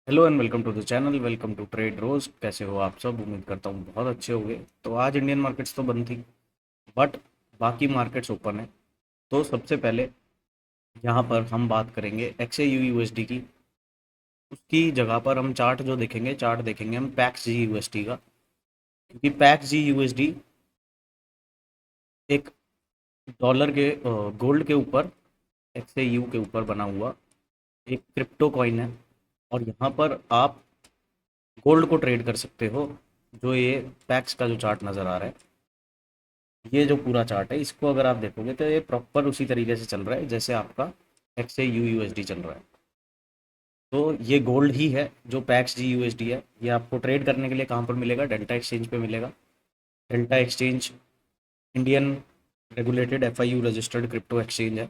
Hello and welcome to the channel. Welcome to trade rose. कैसे हो आप सब? उम्मीद करता हूँ बहुत अच्छे होंगे। तो आज इंडियन मार्केट्स तो बंद थी, बट बाकी मार्केट्स ओपन है। तो सबसे पहले यहाँ पर हम बात करेंगे XAU USD की। उसकी जगह पर हम चार्ट जो देखेंगे, चार्ट देखेंगे हम पैक्स जी यूएसडी का, क्योंकि पैक्स जी यूएसडी एक डॉलर के गोल्ड के ऊपर, XAU के ऊपर बना हुआ एक क्रिप्टो कॉइन है। और यहाँ पर आप गोल्ड को ट्रेड कर सकते हो। जो ये पैक्स का जो चार्ट नज़र आ रहा है, ये जो पूरा चार्ट है, इसको अगर आप देखोगे तो ये प्रॉपर उसी तरीके से चल रहा है जैसे आपका XAU USD चल रहा है। तो ये गोल्ड ही है जो पैक्स जी यूएसडी है। ये आपको ट्रेड करने के लिए कहाँ पर मिलेगा? डेल्टा एक्सचेंज पे मिलेगा। Delta exchange Indian regulated FIU registered crypto exchange है,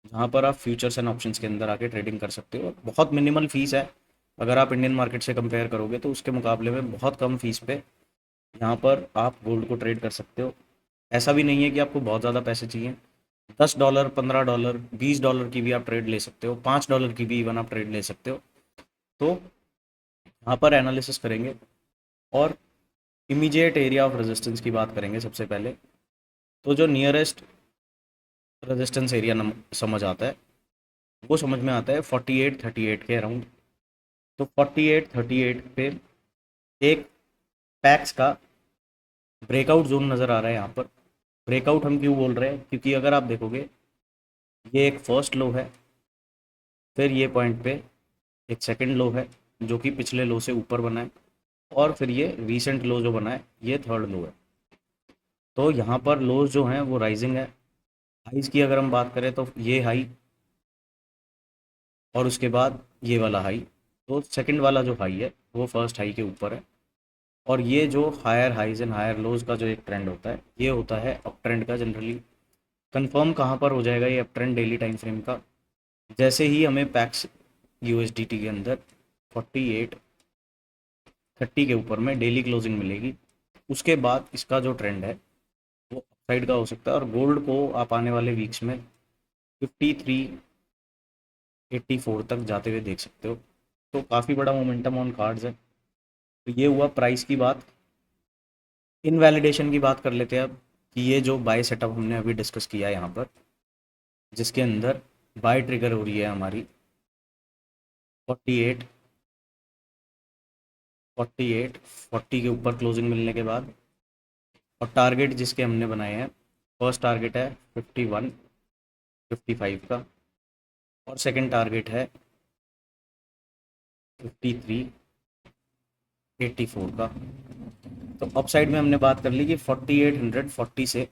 जहाँ पर आप फ्यूचर्स एंड ऑप्शंस के अंदर आके ट्रेडिंग कर सकते हो। बहुत मिनिमल फीस है। अगर आप इंडियन मार्केट से कंपेयर करोगे तो उसके मुकाबले में बहुत कम फीस पे यहाँ पर आप गोल्ड को ट्रेड कर सकते हो। ऐसा भी नहीं है कि आपको बहुत ज़्यादा पैसे चाहिए। $10, $15, $20 की भी आप ट्रेड ले सकते हो, $5 की भी इवन आप ट्रेड ले सकते हो। तो यहाँ पर एनालिसिस करेंगे और इमीडिएट एरिया ऑफ रेजिस्टेंस की बात करेंगे सबसे पहले। तो जो नियरेस्ट रेजिस्टेंस एरिया समझ आता है, वो समझ में आता है 4838 के अराउंड। तो 4838 पे एक पैक्स का ब्रेकआउट जोन नज़र आ रहा है यहाँ पर। ब्रेकआउट हम क्यों बोल रहे हैं? क्योंकि अगर आप देखोगे, ये एक फर्स्ट लो है, फिर ये पॉइंट पे एक सेकंड लो है जो कि पिछले लो से ऊपर बना है, और फिर ये रीसेंट लो जो बना है, ये थर्ड लो है। तो यहाँ पर लोज जो हैं वो राइजिंग है। हाइज की अगर हम बात करें तो ये हाई, और उसके बाद ये वाला हाई। तो सेकंड वाला जो हाई है वो फर्स्ट हाई के ऊपर है। और ये जो higher highs and higher lows का जो एक ट्रेंड होता है, ये होता है अप ट्रेंड का जनरली। कंफर्म कहाँ पर हो जाएगा ये up trend? Daily time frame का। जैसे ही हमें पैक्स USDT के अंदर 4830 के ऊपर में डेली क्लोजिंग मिलेगी, उसके बाद इसका जो ट्रेंड है वो अपसाइड का हो सकता है। और गोल्ड को आप आने वाले वीक्स में 5384 तक जाते हुए देख सकते हो। तो काफ़ी बड़ा मोमेंटम ऑन कार्ड्स है। तो ये हुआ प्राइस की बात। इनवैलिडेशन की बात कर लेते हैं अब, कि ये जो बाय सेटअप हमने अभी डिस्कस किया है यहाँ पर, जिसके अंदर बाय ट्रिगर हो रही है हमारी 48 48 40 के ऊपर क्लोजिंग मिलने के बाद। और टारगेट जिसके हमने बनाए हैं, फर्स्ट टारगेट है 5155 का, और सेकंड टारगेट है 5384 का। तो अपसाइड में हमने बात कर ली कि 4840 से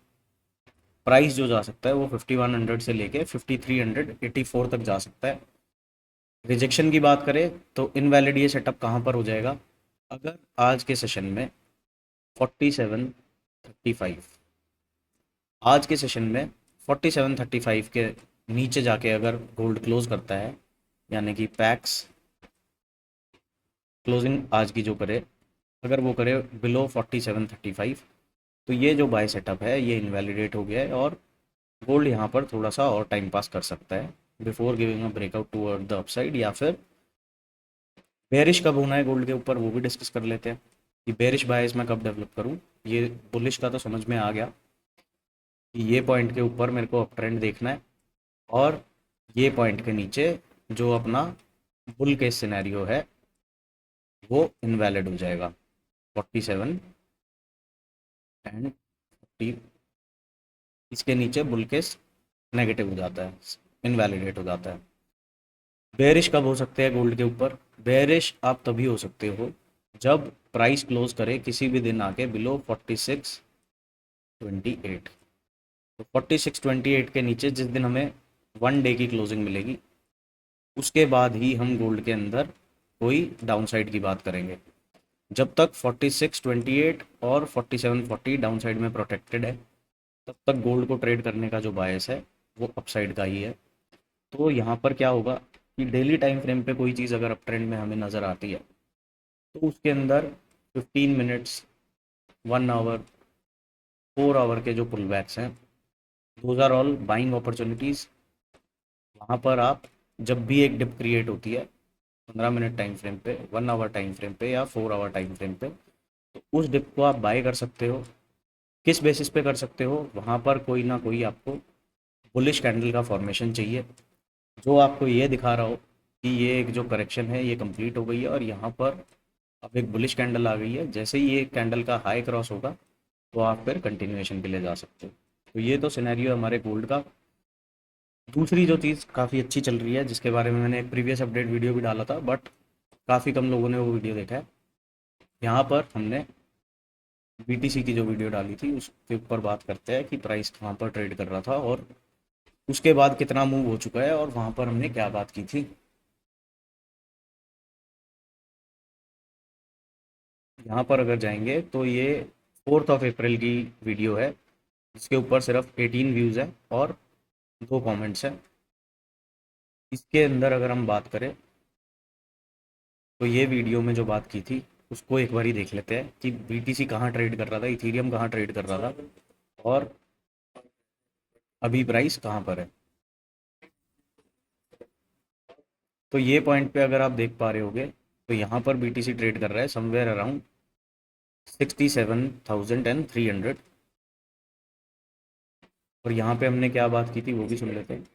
प्राइस जो जा सकता है वो 5100 से लेके 5384 तक जा सकता है। रिजेक्शन की बात करें तो इनवैलिड ये सेटअप कहाँ पर हो जाएगा? अगर आज के सेशन में 4735, आज के सेशन में 4735 के नीचे जाके अगर गोल्ड क्लोज करता है, यानी कि पैक्स क्लोजिंग आज की जो करे, अगर वो करे बिलो 4735, तो ये जो बाय सेटअप है ये इनवैलिडेट हो गया है, और गोल्ड यहाँ पर थोड़ा सा और टाइम पास कर सकता है before giving a breakout toward the upside. या फिर बेरिश कब होना है गोल्ड के ऊपर, वो भी डिस्कस कर लेते हैं कि बेरिश बायस मैं कब डेवलप करूँ। ये बुलिश का तो समझ में आ गया कि ये पॉइंट के ऊपर मेरे को अप ट्रेंड देखना है, और ये पॉइंट के नीचे जो अपना बुल केस सिनेरियो है वो इनवैलिड हो जाएगा। 47 एंड 40, इसके नीचे बुल केस नेगेटिव हो जाता है, इनवैलिडेट हो जाता है। बेरिश कब हो सकते हैं गोल्ड के ऊपर? बेरिश आप तभी हो सकते हो जब प्राइस क्लोज करे किसी भी दिन आके बिलो 4628। तो 4628 के नीचे जिस दिन हमें 1 डे की क्लोजिंग मिलेगी, उसके बाद ही हम गोल्ड के अंदर कोई डाउनसाइड की बात करेंगे। जब तक 4628 और 4740 डाउनसाइड में प्रोटेक्टेड है, तब तक गोल्ड को ट्रेड करने का जो बायस है वो अपसाइड का ही है। तो यहाँ पर क्या होगा कि डेली टाइम फ्रेम पे कोई चीज़ अगर अप ट्रेंड में हमें नज़र आती है, तो उसके अंदर 15 मिनट्स, 1 आवर, 4 आवर के जो पुल बैक्स हैं, those are all buying opportunities. वहाँ पर आप जब भी एक डिप क्रिएट होती है 15 मिनट टाइम फ्रेम पे, 1 आवर टाइम फ्रेम पे या 4 आवर टाइम फ्रेम पे, तो उस डिप को आप बाय कर सकते हो। किस बेसिस पे कर सकते हो? वहाँ पर कोई ना कोई आपको बुलिश कैंडल का फॉर्मेशन चाहिए, जो आपको ये दिखा रहा हो कि ये एक जो करेक्शन है ये कंप्लीट हो गई है और यहाँ पर अब एक बुलिश कैंडल आ गई है। जैसे ही ये कैंडल का हाई क्रॉस होगा तो आप फिर कंटिन्यूएशन के लिए जा सकते हो। तो ये तो सिनेरियो हमारे गोल्ड का। दूसरी जो चीज़ काफ़ी अच्छी चल रही है, जिसके बारे में मैंने एक प्रीवियस अपडेट वीडियो भी डाला था, बट काफ़ी कम लोगों ने वो वीडियो देखा है। यहाँ पर हमने बीटीसी की जो वीडियो डाली थी उसके ऊपर बात करते हैं कि प्राइस कहाँ पर ट्रेड कर रहा था और उसके बाद कितना मूव हो चुका है और वहाँ पर हमने क्या बात की थी। यहाँ पर अगर जाएंगे तो ये 4 अप्रैल की वीडियो है, जिसके ऊपर सिर्फ 18 व्यूज़ हैं और 2 कमेंट्स हैं। इसके अंदर अगर हम बात करें तो ये वीडियो में जो बात की थी उसको एक बारी देख लेते हैं कि बीटीसी कहाँ ट्रेड कर रहा था, इथीरियम कहाँ ट्रेड कर रहा था और अभी प्राइस कहाँ पर है। तो ये पॉइंट पे अगर आप देख पा रहे होगे तो यहाँ पर बीटीसी ट्रेड कर रहा है समवेयर अराउंड 67,300। और यहाँ पे हमने क्या बात की थी वो भी सुन लेते हैं।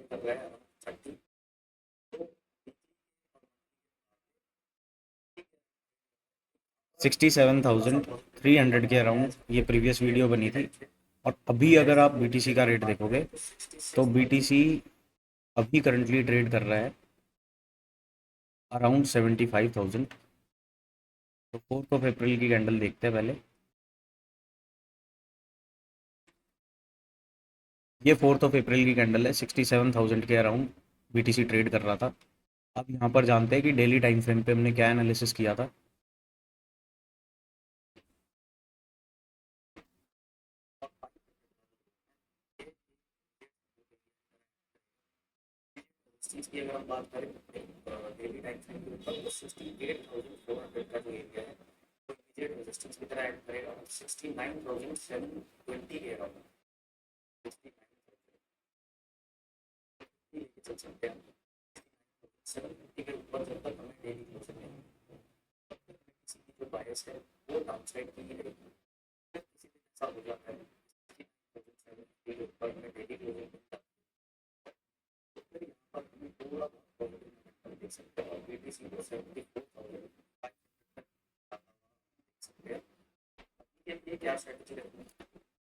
कर रहा है 67,300 के अराउंड ये प्रीवियस वीडियो बनी थी। और अभी अगर आप बीटीसी का रेट देखोगे तो बीटीसी अभी करंटली ट्रेड कर रहा है अराउंड 75,000। तो 4 अप्रैल की कैंडल देखते हैं पहले। ये 4 अप्रैल की कैंडल है, 67,000 के अराउंड बीटीसी ट्रेड कर रहा था। अब यहाँ पर जानते हैं कि डेली टाइम फ्रेम पे हमने क्या एनालिसिस किया था। इस चीज़ की अगर हम बात करें डेली टाइम फ्रेम के ऊपर तो 68,400 का जो एरिया है वो इमीडिएट रेजिस्टेंस की तरह एक्ट करेगा और 69,720 के अराउंड लेके चल सकते हैं। 750 के ऊपर जब तक हमें डेली क्लोजिंग नहीं, तब तक किसी की जो बायस है वो डाउन साइड की ही रहेगी। अगर किसी दिन ऐसा हो जाता है 750 के ऊपर हमें डेली क्लोजिंग मिलता है तो फिर यहाँ पर हमें थोड़ा बहुत पॉजिटिव मोमेंटम देख सकते हैं और बीटीसी को 74,500 देख सकते हैं। ये क्या स्ट्रेटजी रहती है?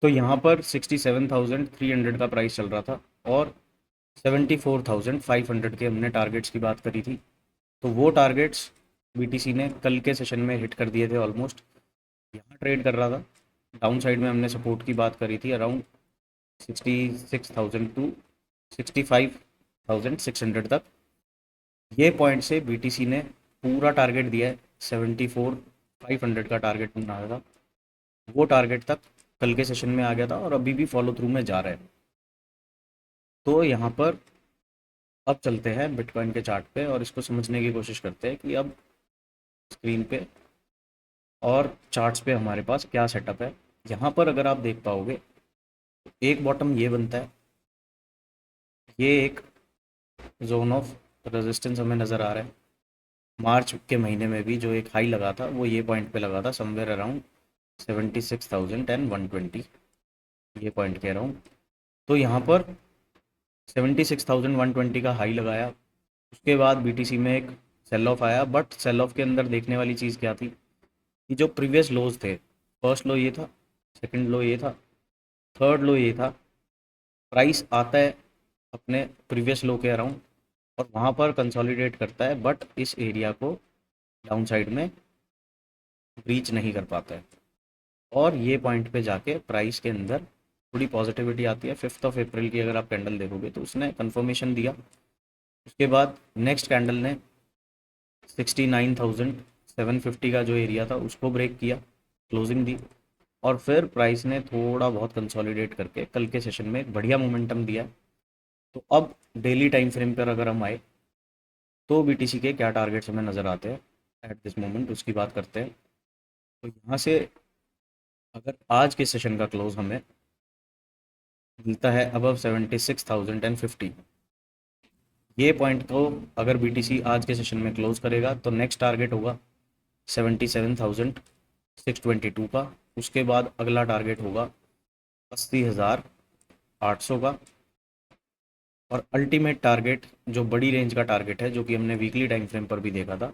तो यहाँ पर 67,300 का प्राइस चल रहा था और 74,500 के हमने टारगेट्स की बात करी थी। तो वो टारगेट्स बीटीसी ने कल के सेशन में हिट कर दिए थे ऑलमोस्ट। यहाँ ट्रेड कर रहा था, डाउन साइड में हमने सपोर्ट की बात करी थी अराउंड 66,000 टू 65,600 तक। ये पॉइंट से बीटीसी ने पूरा टारगेट दिया है, 74,500 का टारगेट बनाया था। वो टारगेट तक कल के सेशन में आ गया था और अभी भी फॉलो थ्रू में जा रहा है। तो यहाँ पर अब चलते हैं बिटकॉइन के चार्ट पे और इसको समझने की कोशिश करते हैं कि अब स्क्रीन पे और चार्ट्स पे हमारे पास क्या सेटअप है। यहाँ पर अगर आप देख पाओगे एक बॉटम ये बनता है, ये एक जोन ऑफ रेजिस्टेंस हमें नज़र आ रहा है। मार्च के महीने में भी जो एक हाई लगा था वो ये पॉइंट पे लगा था, समवेयर अराउंड 76,120, ये पॉइंट कह रहा हूँ। तो यहाँ पर 76,120 का हाई लगाया, उसके बाद बीटीसी में एक सेल ऑफ आया, बट सेल ऑफ के अंदर देखने वाली चीज़ क्या थी कि जो प्रीवियस लोज थे, फर्स्ट लो ये था, सेकंड लो ये था, थर्ड लो ये था, प्राइस आता है अपने प्रीवियस लो के अराउंड और वहाँ पर कंसोलिडेट करता है, बट इस एरिया को डाउन साइड में ब्रीच नहीं कर पाता है और ये पॉइंट पे जाके प्राइस के अंदर थोड़ी पॉजिटिविटी आती है। 5 अप्रैल की अगर आप कैंडल देखोगे तो उसने कंफर्मेशन दिया, उसके बाद नेक्स्ट कैंडल ने 69,750 का जो एरिया था उसको ब्रेक किया, क्लोजिंग दी और फिर प्राइस ने थोड़ा बहुत कंसोलिडेट करके कल के सेशन में एक बढ़िया मोमेंटम दिया। तो अब डेली टाइम फ्रेम पर अगर हम आए तो बीटीसी के क्या टारगेट्स हमें नज़र आते हैं एट दिस मोमेंट, उसकी बात करते हैं। तो यहाँ से अगर आज के सेशन का क्लोज हमें मिलता है अबव 76,050, ये पॉइंट को अगर बीटीसी आज के सेशन में क्लोज करेगा तो नेक्स्ट टारगेट होगा 77,622 का, उसके बाद अगला टारगेट होगा 80,800 का और अल्टीमेट टारगेट जो बड़ी रेंज का टारगेट है जो कि हमने वीकली टाइम फ्रेम पर भी देखा था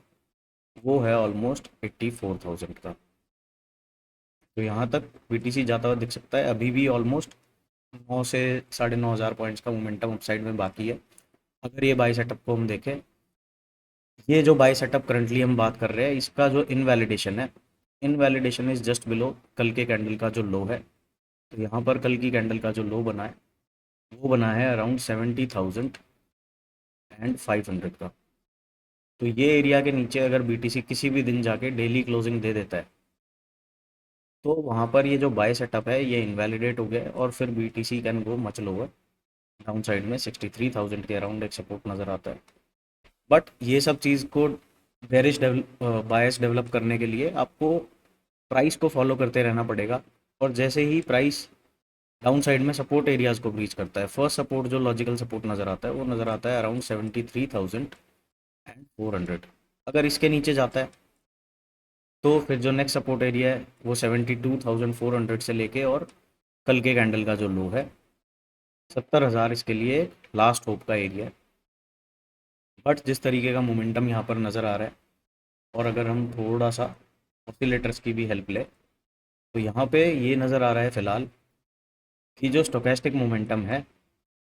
वो है ऑलमोस्ट 84,000 का। तो यहाँ तक बीटीसी जाता हुआ दिख सकता है, अभी भी ऑलमोस्ट 9 से 9,500 पॉइंट्स का मोमेंटम अपसाइड में बाकी है। अगर ये बाई सेटअप को हम देखें, ये जो बाई सेटअप करंटली हम बात कर रहे हैं इसका जो इनवैलिडेशन है, इनवैलिडेशन इज जस्ट बिलो कल के कैंडल का जो लो है। तो यहाँ पर कल की कैंडल का जो लो बना है वो बना है अराउंड 70,500 का। तो ये एरिया के नीचे अगर बीटीसी किसी भी दिन जाके डेली क्लोजिंग दे देता है तो वहाँ पर ये जो बाय सेटअप है ये इनवैलिडेट हो गया है और फिर BTC can go much lower, down side में 63,000 के अराउंड एक सपोर्ट नज़र आता है। बट ये सब चीज़ को बेरिश बायस डेवलप करने के लिए आपको प्राइस को फॉलो करते रहना पड़ेगा और जैसे ही प्राइस डाउन साइड में सपोर्ट एरियाज को ब्रीच करता है, फर्स्ट सपोर्ट जो लॉजिकल सपोर्ट नज़र आता है वो नज़र आता है अराउंड 73,400। अगर इसके नीचे जाता है तो फिर जो नेक्स्ट सपोर्ट एरिया है वो 72,400 से लेके और कल के कैंडल का जो लो है 70,000 इसके लिए लास्ट होप का एरिया है। बट जिस तरीके का मोमेंटम यहाँ पर नज़र आ रहा है और अगर हम थोड़ा सा ऑसिलेटर्स की भी हेल्प ले तो यहाँ पे ये नज़र आ रहा है फ़िलहाल कि जो स्टोकेस्टिक मोमेंटम है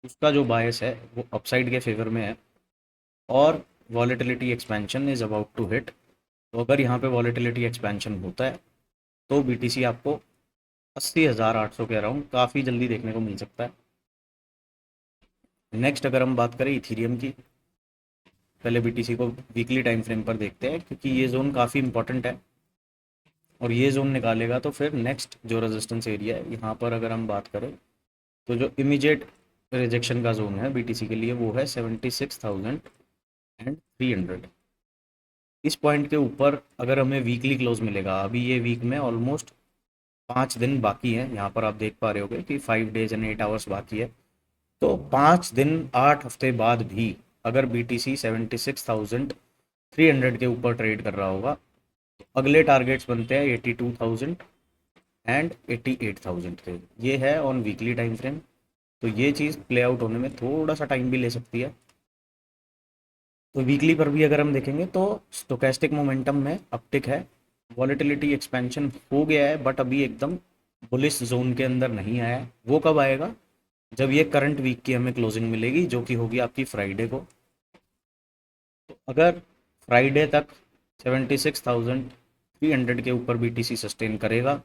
उसका जो बायस है वो अपसाइड के फेवर में है और volatility expansion is about to hit. तो अगर यहाँ पे वॉलेटिलिटी एक्सपेंशन होता है तो बीटीसी आपको 80,800 के अराउंड काफ़ी जल्दी देखने को मिल सकता है। नेक्स्ट अगर हम बात करें इथीरियम की, पहले बीटीसी को वीकली टाइम फ्रेम पर देखते हैं क्योंकि ये जोन काफ़ी इंपॉर्टेंट है और ये जोन निकालेगा तो फिर नेक्स्ट जो रेजिस्टेंस एरिया है यहाँ पर अगर हम बात करें तो जो इमीडिएट रिजेक्शन का जोन है बीटीसी के लिए वो है 76,300। इस पॉइंट के ऊपर अगर हमें वीकली क्लोज मिलेगा, अभी ये वीक में ऑलमोस्ट 5 दिन बाकी हैं, यहाँ पर आप देख पा रहे होगे कि 5 days and 8 hours बाकी है। तो 5 दिन 8 हफ्ते बाद भी अगर बीटीसी 76,300 के ऊपर ट्रेड कर रहा होगा तो अगले टारगेट्स बनते हैं 82,000 एंड 88,000 के। ये है ऑन वीकली टाइम फ्रेम। तो ये चीज़ प्ले आउट होने में थोड़ा सा टाइम भी ले सकती है। तो वीकली पर भी अगर हम देखेंगे तो स्टोकेस्टिक मोमेंटम में अपटिक है, वॉलेटिलिटी एक्सपेंशन हो गया है बट अभी एकदम बुलिश जोन के अंदर नहीं आया है। वो कब आएगा? जब ये करंट वीक की हमें क्लोजिंग मिलेगी जो कि होगी आपकी फ्राइडे को। तो अगर फ्राइडे तक 76,300 के ऊपर बीटीसी सस्टेन करेगा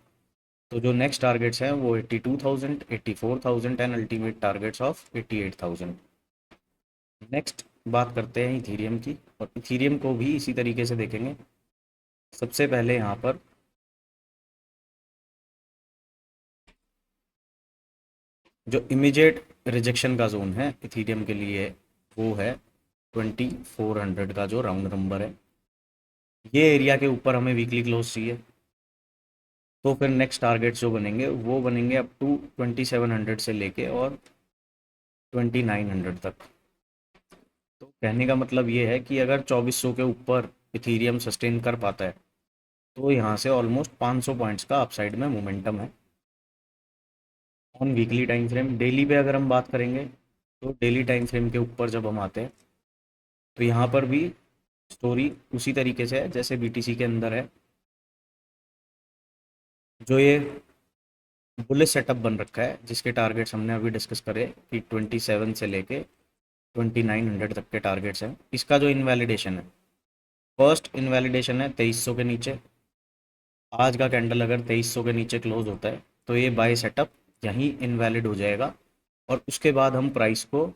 तो जो नेक्स्ट टारगेट्स हैं वो 82,000, 84,000 and ultimate targets of 88,000। Next बात करते हैं इथीरियम की और इथीरियम को भी इसी तरीके से देखेंगे। सबसे पहले यहाँ पर जो इमीडिएट रिजेक्शन का जोन है इथीरियम के लिए वो है 2400 का जो राउंड नंबर है। ये एरिया के ऊपर हमें वीकली क्लोज चाहिए। तो फिर नेक्स्ट टारगेट्स जो बनेंगे वो बनेंगे अप टू 2700 से लेके और 2900 तक। तो कहने का मतलब ये है कि अगर 2400 के ऊपर इथीरियम सस्टेन कर पाता है तो यहाँ से ऑलमोस्ट 500 पॉइंट्स का अपसाइड में मोमेंटम है। On weekly time frame, daily पे अगर हम बात करेंगे तो डेली टाइम फ्रेम के ऊपर जब हम आते हैं तो यहाँ पर भी स्टोरी उसी तरीके से है जैसे बीटीसी के अंदर है। जो ये बुलिश सेटअप बन रखा है जिसके टारगेट्स हमने अभी डिस्कस करे कि 27 से लेके 2900 तक के टारगेट्स हैं, इसका जो इनवैलिडेशन है, फर्स्ट इनवैलिडेशन है 2300 के नीचे। आज का कैंडल अगर 2300 के नीचे क्लोज होता है तो ये बाय सेटअप यहीं इनवैलिड हो जाएगा और उसके बाद हम प्राइस को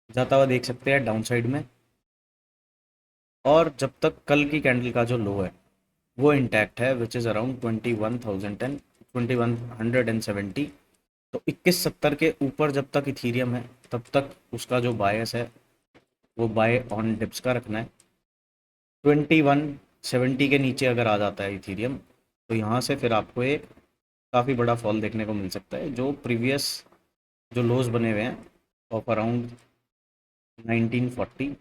जाता हुआ देख सकते हैं डाउन साइड में। और जब तक कल की कैंडल का जो लो है वो इंटैक्ट है विच इज़ अराउंड 21,170, तो 2170 के ऊपर जब तक इथीरियम है तब तक उसका जो बायस है वो बाय ऑन डिप्स का रखना है। 2170 के नीचे अगर आ जाता है इथीरियम तो यहाँ से फिर आपको एक काफ़ी बड़ा फॉल देखने को मिल सकता है। जो प्रीवियस जो लोज बने हुए हैं ऑफ अराउंड 1940,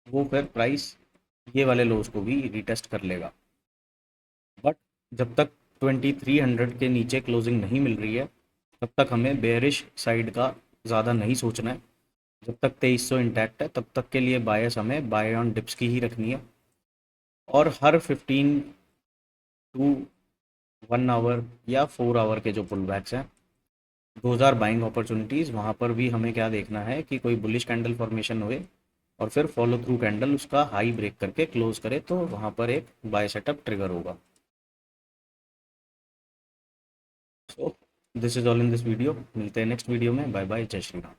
वो फिर प्राइस ये वाले लोज को भी रिटेस्ट कर लेगा। बट जब तक 2300 के नीचे क्लोजिंग नहीं मिल रही है तब तक हमें बेयरिश साइड का ज़्यादा नहीं सोचना है। जब तक 2300 इंटैक्ट है तब तक के लिए बायस हमें बाय ऑन डिप्स की ही रखनी है। और हर 15 टू 1 आवर या 4 आवर के जो पुल बैक्स हैं 2000 बाइंग अपॉर्चुनिटीज़, वहाँ पर भी हमें क्या देखना है कि कोई बुलिश कैंडल फॉर्मेशन हुए और फिर फॉलो थ्रू कैंडल उसका हाई ब्रेक करके क्लोज करे तो वहाँ पर एक बाय सेटअप ट्रिगर होगा। So this is all in this video, मिलते हैं नेक्स्ट वीडियो में। बाय बाय, जय श्री राम।